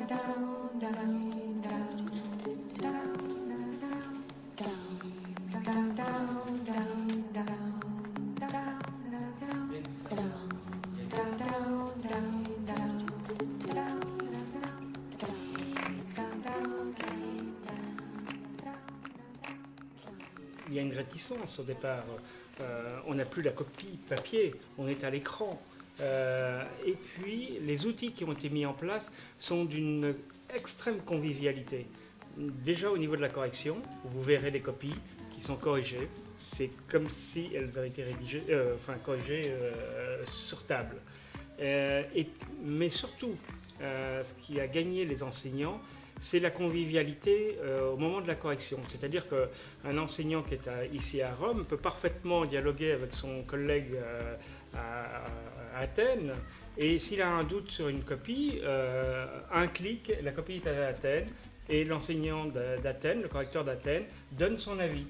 Il y a une réticence au départ. On n'a plus la copie papier, on est à l'écran. Et puis, les outils qui ont été mis en place sont d'une extrême convivialité. Déjà au niveau de la correction, vous verrez les copies qui sont corrigées. C'est comme si elles avaient été corrigées sur table. Mais surtout, ce qui a gagné les enseignants, c'est la convivialité au moment de la correction. C'est-à-dire qu'un enseignant qui est ici à Rome peut parfaitement dialoguer avec son collègue à Athènes, et s'il a un doute sur une copie, un clic, la copie est à Athènes, et l'enseignant d'Athènes, le correcteur d'Athènes, donne son avis.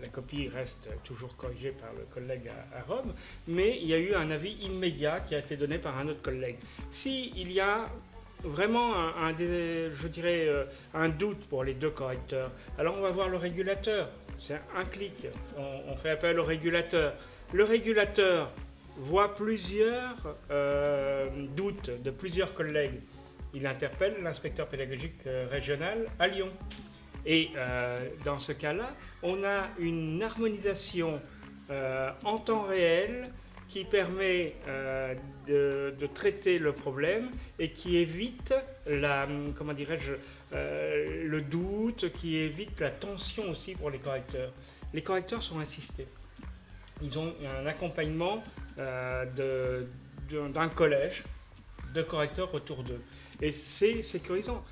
La copie reste toujours corrigée par le collègue à Rome, mais il y a eu un avis immédiat qui a été donné par un autre collègue. S'il y a vraiment un doute pour les deux correcteurs, alors on va voir le régulateur. C'est un clic, on fait appel au régulateur. Le régulateur voit plusieurs doutes de plusieurs collègues. Il interpelle l'inspecteur pédagogique régional à Lyon. Et dans ce cas-là, on a une harmonisation en temps réel qui permet de traiter le problème et qui évite le doute, qui évite la tension aussi pour les correcteurs. Les correcteurs sont assistés. Ils ont un accompagnement d'un collège de correcteurs autour d'eux. Et c'est sécurisant.